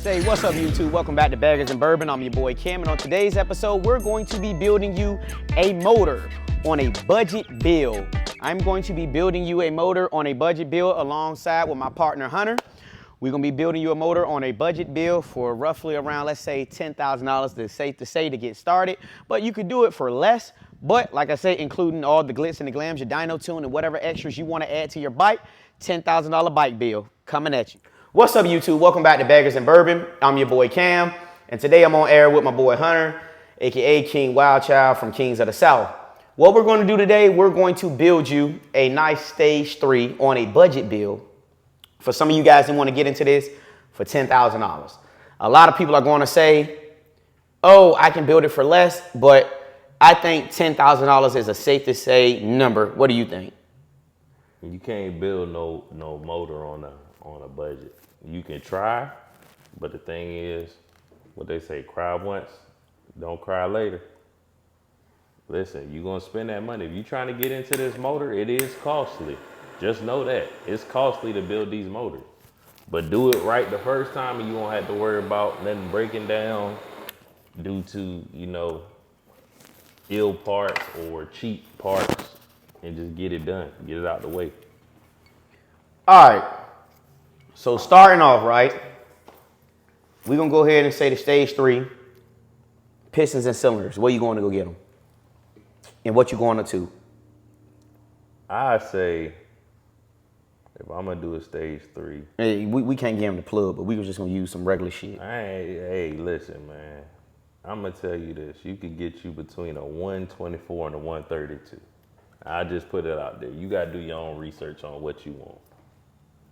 Say what's up, YouTube? Welcome back to Baggers and Bourbon. I'm your boy Cam, and on today's episode, we're going to be building you a motor on a budget build. I'm going to be building you a motor on a budget build alongside with my partner Hunter. We're gonna be building you a motor on a budget build for roughly around, let's say, $10,000. It's safe to say to get started, but you could do it for less. But like I say, including all the glitz and the glams, your dyno-tune, and whatever extras you want to add to your bike, $10,000 bike build coming at you. What's up, YouTube? Welcome back to Baggers and Bourbon. I'm your boy Cam, and today I'm on air with my boy Hunter, aka King Wildchild from Kings of the South. What we're going to do today, we're going to build you a nice stage 3 on a budget build. For some of you guys that want to get into this, for $10,000. A lot of people are going to say, oh, I can build it for less, but I think $10,000 is a safe to say number. What do you think? You can't build no motor on a budget. You can try, but the thing is, what they say, cry once, don't cry later. Listen, you're gonna spend that money. If you're trying to get into this motor, it is costly. Just know that. It's costly to build these motors. But do it right the first time and you won't have to worry about nothing breaking down due to, ill parts or cheap parts, and just get it done. Get it out the way. All right. So starting off, right, we're going to go ahead and say the stage 3, pistons and cylinders. Where you going to go get them? And what you going to do? I say, if I'm going to do a stage 3. Hey, we can't give them the plug, but we were just going to use some regular shit. Hey, listen, man. I'm going to tell you this. You could get you between a 124 and a 132. I just put it out there. You got to do your own research on what you want.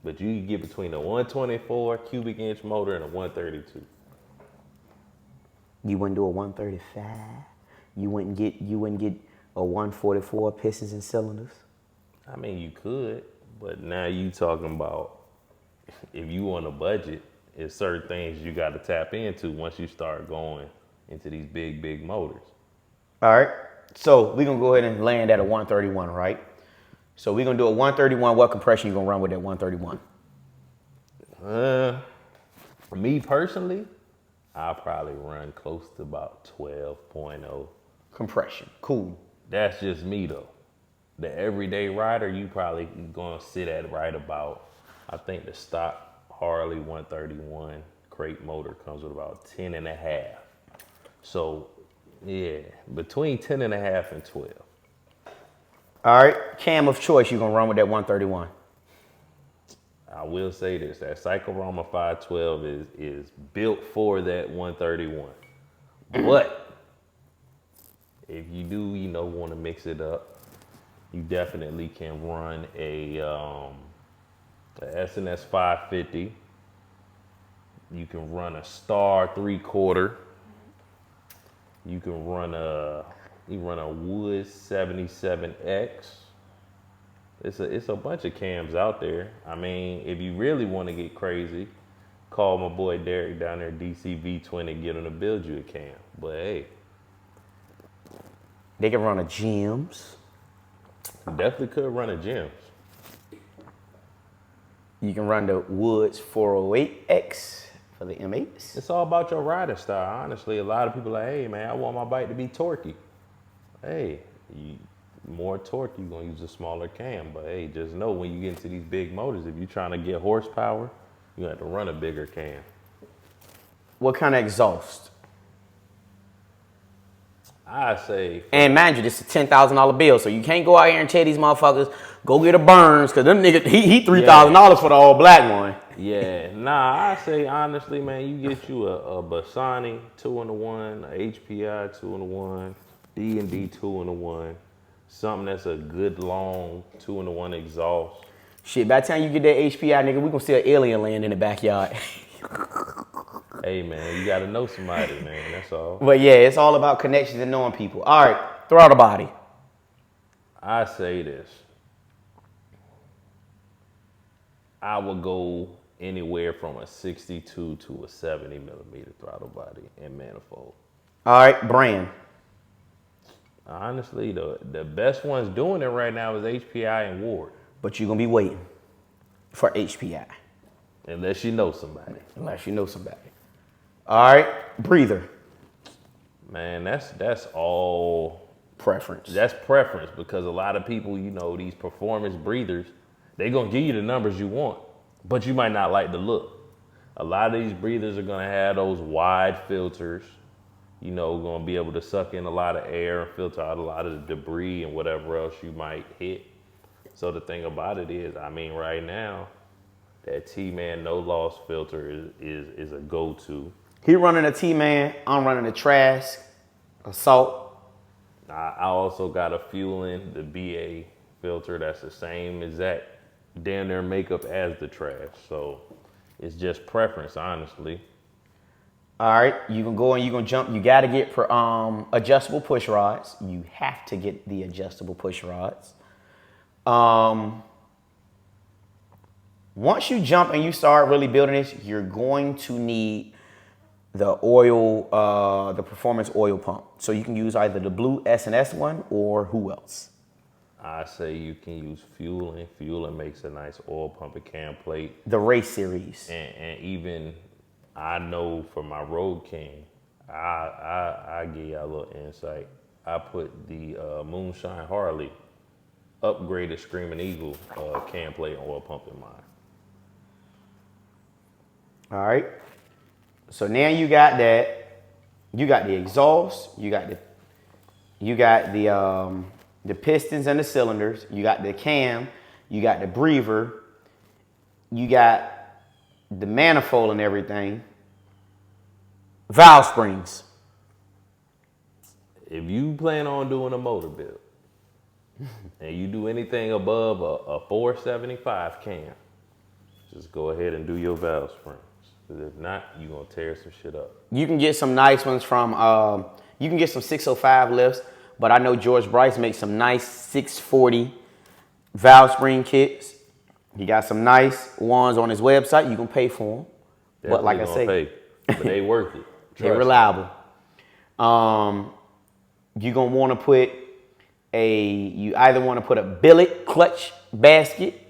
But you can get between a 124 cubic inch motor and a 132. You wouldn't do a 135? You wouldn't get a 144 pistons and cylinders? I mean, you could, but now you talking about if you on a budget, it's certain things you got to tap into once you start going into these big motors. All right. So we're going to go ahead and land at a 131, right? So we're going to do a 131. What compression you going to run with that 131? Me personally, I'll probably run close to about 12.0. Compression. Cool. That's just me, though. The everyday rider, you probably going to sit at right about, I think the stock Harley 131 crate motor comes with about 10.5. So, yeah, between 10.5 and 12. All right, cam of choice you're going to run with that 131. I will say this, that Cyclorama 512 is built for that 131. But if you do, want to mix it up, you definitely can run a S&S 550. You can run a Star 3/4. You can run a Wood 77X. It's a bunch of cams out there. I mean, if you really want to get crazy, call my boy Derek down there, DCV20, and get him to build you a cam. But hey, they can run a Gems. Definitely could run a Gems. You can run the Woods 408X. For the M8s. It's all about your riding style, honestly. A lot of people are like, hey, man, I want my bike to be torquey. Hey, more torque, you're going to use a smaller cam. But, hey, just know when you get into these big motors, if you're trying to get horsepower, you have to run a bigger cam. What kind of exhaust? I say... And mind you, this is a $10,000 bill, so you can't go out here and tell these motherfuckers, go get a Burns, because them niggas, he $3,000 for the all black one. Yeah, nah, I say honestly, man, you get you a Bassani 2-in-1, a HPI 2-in-1, D&D 2-in-1, something that's a good long 2-in-1 exhaust. Shit, by the time you get that HPI, nigga, we gonna see an alien land in the backyard. Hey, man, you gotta know somebody, man, that's all. But yeah, it's all about connections and knowing people. All right, throttle body. I say this. I would go anywhere from a 62 to a 70 millimeter throttle body and manifold. All right, brand. Honestly, the best ones doing it right now is HPI and Ward. But you're gonna be waiting for HPI. Unless you know somebody. Unless you know somebody. All right, breather. Man, that's all Preference. That's preference because a lot of people, you know, these performance breathers, they gonna give you the numbers you want, but you might not like the look. A lot of these breathers are gonna have those wide filters, you know, gonna be able to suck in a lot of air and filter out a lot of the debris and whatever else you might hit. So the thing about it is, I mean, right now, that T-Man no loss filter is a go-to. He running a T-Man, I'm running a Trask, a Salt. I also got a Fueling, the BA filter that's the same exact damn near makeup as the Trash. So it's just preference, honestly. All right, you can go and you can jump. You got to get adjustable push rods. You have to get the adjustable push rods. Once you jump and you start really building this, you're going to need the oil, the performance oil pump. So you can use either the blue S&S one or who else? I say you can use Fueling. Fueling makes a nice oil pump and cam plate. The race series. And even I know for my Road King, I give you a little insight. I put the Moonshine Harley upgraded Screaming Eagle cam plate and oil pump in mine. All right. So now you got that. You got the exhaust. You got the pistons and the cylinders. You got the cam. You got the breather. You got the manifold and everything. Valve springs. If you plan on doing a motor build and you do anything above a 475 cam, just go ahead and do your valve springs. Because if not, you're going to tear some shit up. You can get some nice ones from, you can get some 605 lifts, but I know George Bryce makes some nice 640 valve spring kits. He got some nice ones on his website. You can pay for them. Definitely but like I say, pay, but they worth it. they're reliable. You're going to want to put you either want to put a billet clutch basket.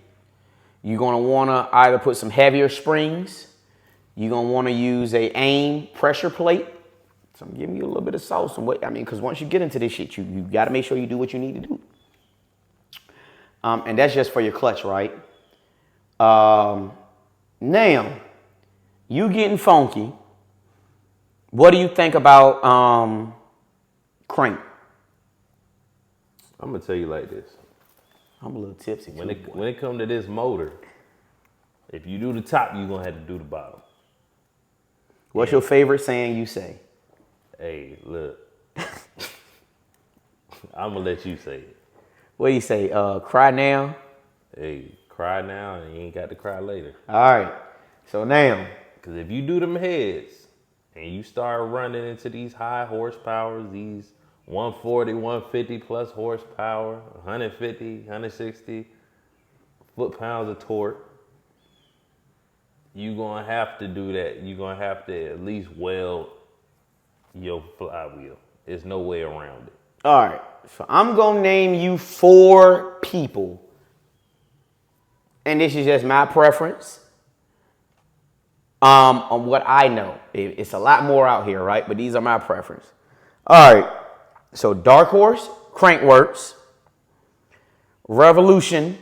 You're going to want to either put some heavier springs. You're going to want to use a AIM pressure plate. So I'm giving you a little bit of sauce. Because once you get into this shit, you got to make sure you do what you need to do. And that's just for your clutch, right? Now, you getting funky. What do you think about crank? I'm going to tell you like this. I'm a little tipsy. When it comes to this motor, if you do the top, you're going to have to do the bottom. What's your favorite saying you say? Hey, look. I'm going to let you say it. What do you say? Cry now? Hey, cry now and you ain't got to cry later. All right. So now. Because if you do them heads and you start running into these high horsepower, these 140, 150 plus horsepower, 150, 160 foot-pounds of torque, you're going to have to do that. You're going to have to at least weld your flywheel. There's no way around it. All right. So I'm going to name you 4 people. And this is just my preference. On what I know. It's a lot more out here, right? But these are my preference. All right. So Dark Horse Crankworks, Revolution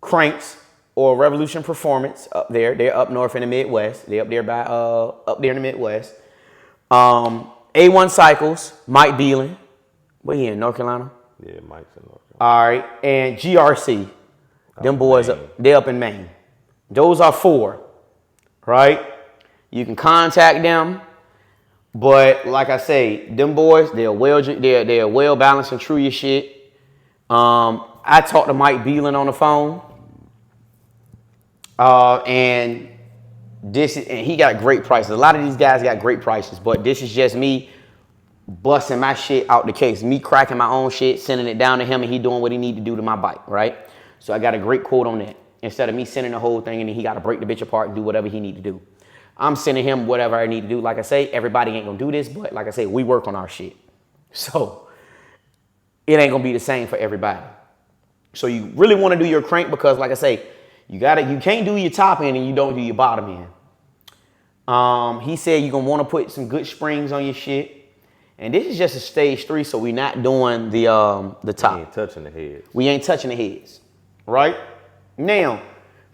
Cranks, or Revolution Performance up there. They're up north in the Midwest. They're up there by up there in the Midwest. A1 Cycles, Mike Beelan. Where he in, North Carolina? Yeah, Mike's in North Carolina. All right, and GRC. Them boys, they up in Maine. Those are 4, right? You can contact them, but like I say, them boys, they're well balanced and true your shit. I talked to Mike Beelan on the phone. And he got great prices. A lot of these guys got great prices, but this is just me busting my shit out the case. Me cracking my own shit, sending it down to him, and he doing what he need to do to my bike, right? So I got a great quote on that. Instead of me sending the whole thing and then he got to break the bitch apart and do whatever he need to do. I'm sending him whatever I need to do. Like I say, everybody ain't gonna do this, but like I say, we work on our shit. So it ain't gonna be the same for everybody. So you really want to do your crank because like I say, you can't do your top end and you don't do your bottom end. He said you're gonna want to put some good springs on your shit. And this is just a stage 3, so we're not doing the top. We ain't touching the heads. We ain't touching the heads, right? Now,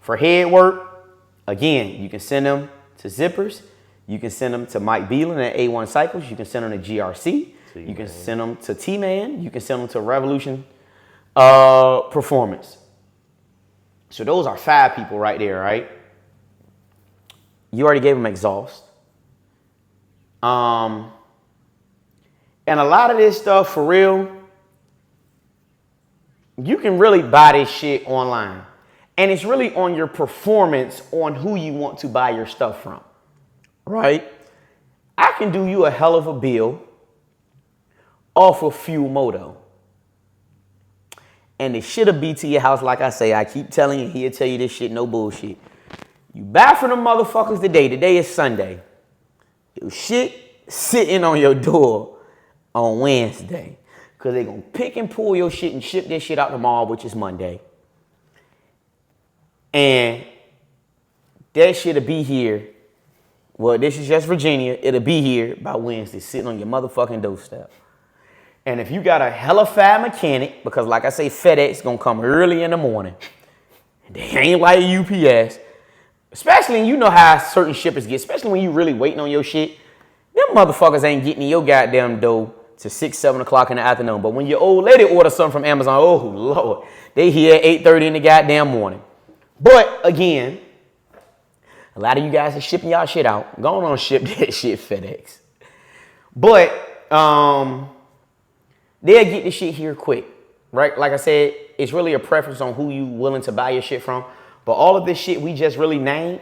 for head work, again, you can send them to Zippers. You can send them to Mike Beelan at A1 Cycles. You can send them to GRC. You can send them to T-Man. You can send them to Revolution Performance. So those are 5 people right there, right? You already gave them exhaust. And a lot of this stuff, for real, you can really buy this shit online. And it's really on your performance on who you want to buy your stuff from, right? I can do you a hell of a bill off of Fuel Moto. And the shit'll be to your house, like I say. I keep telling you, he'll tell you this shit, no bullshit. You buy from them motherfuckers today. Today is Sunday. Your shit sitting on your door on Wednesday. Because they're going to pick and pull your shit and ship this shit out tomorrow, which is Monday. And that shit'll be here. Well, this is just Virginia. It'll be here by Wednesday, sitting on your motherfucking doorstep. And if you got a hella fast mechanic, because like I say, FedEx going to come early in the morning. They ain't like UPS. Especially, you know how certain shippers get, especially when you really waiting on your shit. Them motherfuckers ain't getting in your goddamn dough to 6, 7 o'clock in the afternoon. But when your old lady orders something from Amazon, oh, Lord, they here at 8:30 in the goddamn morning. But, again, a lot of you guys are shipping y'all shit out. Go on ship that shit FedEx. But, they'll get this shit here quick, right? Like I said, it's really a preference on who you willing to buy your shit from. But all of this shit we just really named,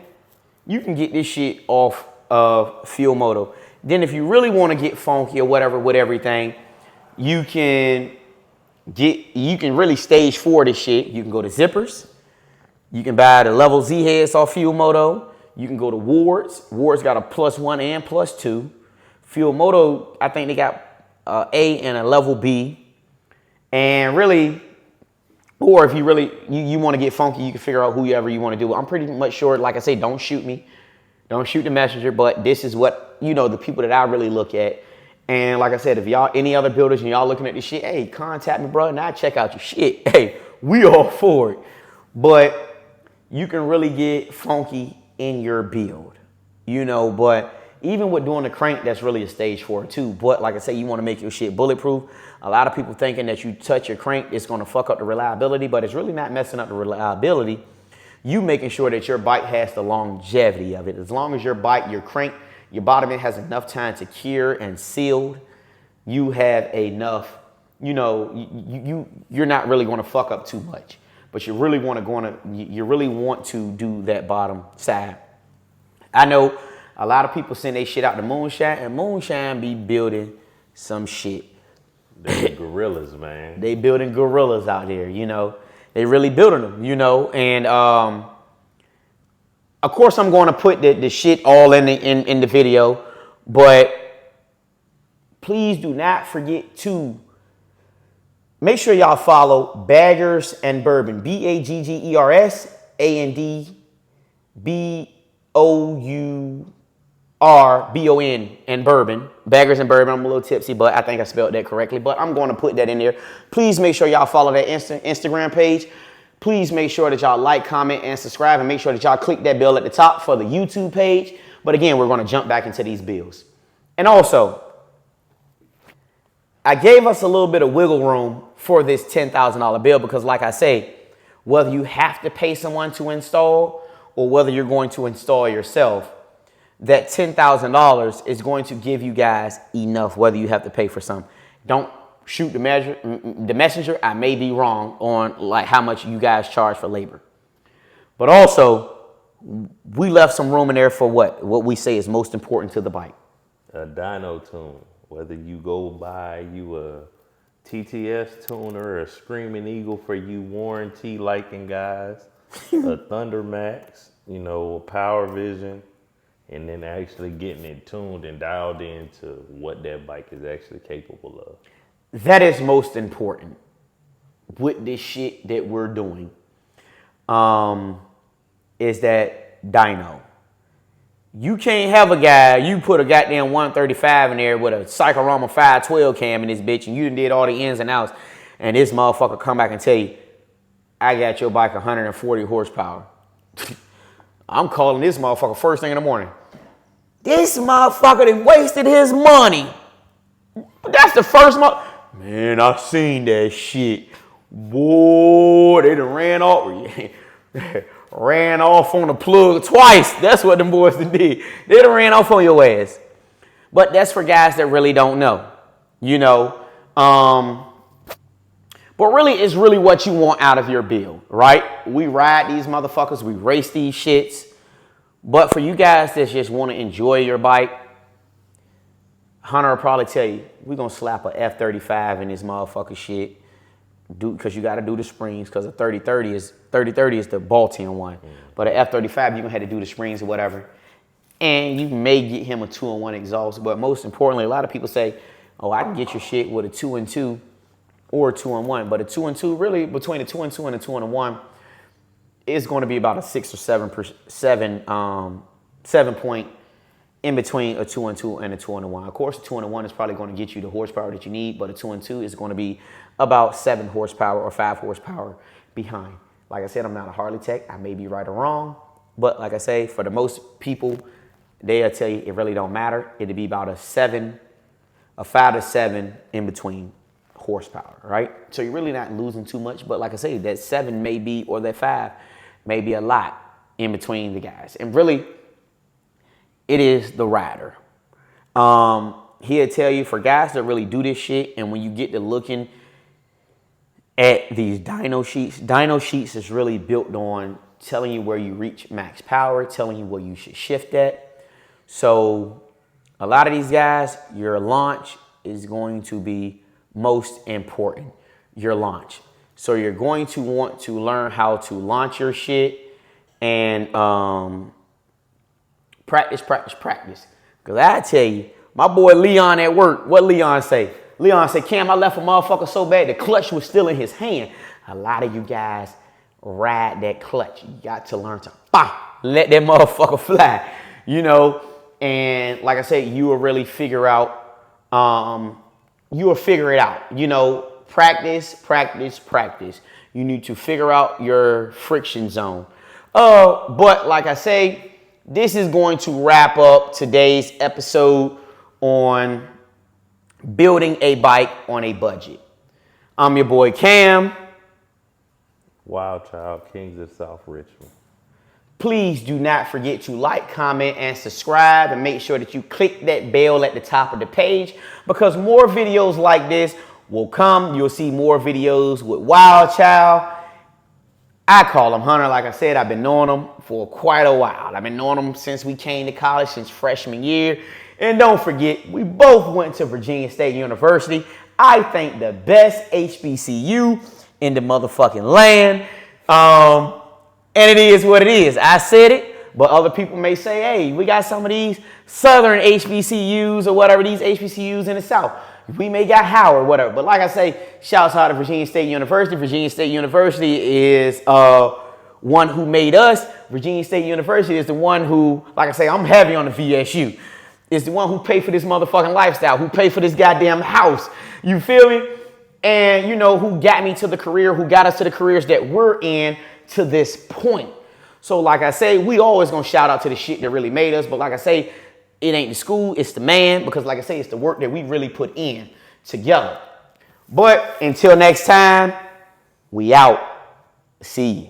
you can get this shit off of Fuel Moto. Then if you really want to get funky or whatever with everything, you can really stage 4 this shit. You can go to Zippers. You can buy the Level Z heads off Fuel Moto. You can go to Ward's. Ward's got a +1 and +2. Fuel Moto, I think they got A and a Level B. And really, or if you really, you want to get funky, you can figure out whoever you want to do. I'm pretty much sure, like I say, don't shoot me. Don't shoot the messenger, but this is what, the people that I really look at. And like I said, if y'all, any other builders and y'all looking at this shit, hey, contact me, bro, and I'll check out your shit. Hey, we all for it. But you can really get funky in your build, but even with doing the crank, that's really a stage 4 too. But like I say, you want to make your shit bulletproof. A lot of people thinking that you touch your crank, it's going to fuck up the reliability, but it's really not messing up the reliability. You making sure that your bike has the longevity of it. As long as your bike, your crank, your bottom end has enough time to cure and sealed, you have enough, you're not really going to fuck up too much. But you really want to do that bottom side. I know a lot of people send their shit out to Moonshine, and Moonshine be building some shit. They're gorillas, man. They building gorillas out there, They really building them, And of course, I'm going to put the shit all in the video, but please do not forget to make sure y'all follow Baggers and Bourbon, BAGGERS ANDBOURBON and Bourbon. Baggers and Bourbon. I'm a little tipsy, but I think I spelled that correctly. But I'm going to put that in there. Please make sure y'all follow that Instagram page. Please make sure that y'all like, comment, and subscribe. And make sure that y'all click that bell at the top for the YouTube page. But again, we're going to jump back into these bills. And also, I gave us a little bit of wiggle room for this $10,000 bill because, like I say, whether you have to pay someone to install or whether you're going to install yourself, that $10,000 is going to give you guys enough, whether you have to pay for some. Don't shoot the messenger. I may be wrong on like how much you guys charge for labor. But also, we left some room in there for what we say is most important to the bike. A dyno-tune. Whether you go buy you a TTS tuner, a Screaming Eagle for you warranty liking guys, a Thunder Max, a Power Vision, and then actually getting it tuned and dialed into what that bike is actually capable of. That is most important with this shit that we're doing, is that dyno. You can't have a guy, you put a goddamn 135 in there with a Psychorama 512 cam in this bitch, and you done did all the ins and outs, and this motherfucker come back and tell you, I got your bike 140 horsepower. I'm calling this motherfucker first thing in the morning. This motherfucker done wasted his money. That's the first month. Man, I seen that shit. Boy, they done ran off. Ran off on the plug twice. That's what them boys done did. They done ran off on your ass. But that's for guys that really don't know. You know. But really, it's really what you want out of your build, right? We ride these motherfuckers. We race these shits. But for you guys that just want to enjoy your bike, Hunter will probably tell you, we're going to slap a F35 in this motherfucker shit. Because you got to do the springs, because a 3030 is the Baltimore one. But an F35, you're going to have to do the springs or whatever. And you may get him a 2-in-1 exhaust. But most importantly, a lot of people say, oh, I can get your shit with a 2-in-2 or a 2-in-1. But a 2-in-2, really, between a 2-in-2 and a 2-in-1, is going to be about a 6 or 7 point in between a 2-in-2 and a 2-in-1. Of course, a 2-in-1 is probably going to get you the horsepower that you need, but a 2-in-2 is going to be about 7 horsepower or 5 horsepower behind. Like I said, I'm not a Harley tech. I may be right or wrong, but like I say, for the most people, they'll tell you it really don't matter. It'll be about a 5 to 7 in between horsepower, right? So you're really not losing too much, but like I say, that 7 may be, or that 5 may be a lot in between the guys. And really, it is the rider. He'll tell you, for guys that really do this shit, and when you get to looking at these dyno sheets is really built on telling you where you reach max power, telling you where you should shift at. So a lot of these guys, your launch is going to be most important, your launch. So you're going to want to learn how to launch your shit and practice. Because I tell you, my boy Leon at work, what Leon say? Leon said, Cam, I left a motherfucker so bad the clutch was still in his hand. A lot of you guys ride that clutch. You got to learn to let that motherfucker fly, you know. And like I said, you will really figure out, you will figure it out, you know. Practice. You need to figure out your friction zone. But like I say, this is going to wrap up today's episode on building a bike on a budget. I'm your boy Cam. Wild Child, Kings of South Richmond. Please do not forget to like, comment, and subscribe, and make sure that you click that bell at the top of the page, because more videos like this will come. You'll see more videos with Wild Child. I call him Hunter. Like I said, I've been knowing him for quite a while. I've been knowing him since we came to college, since freshman year. And don't forget, we both went to Virginia State University. I think the best HBCU in the motherfucking land. And it is what it is. I said it, but other people may say, hey, we got some of these southern HBCUs or whatever, these HBCUs in the South. We may got Howard, whatever. But like I say, shouts out to Virginia State University. Virginia State University is one who made us. Virginia State University is the one who, like I say, I'm heavy on the VSU. It's the one who paid for this motherfucking lifestyle, who paid for this goddamn house. You feel me? And, you know, who got me to the career, who got us to the careers that we're in to this point. So like I say, we always gonna shout out to the shit that really made us. But like I say, it ain't the school, it's the man. Because like I say, it's the work that we really put in together. But until next time, we out. See you.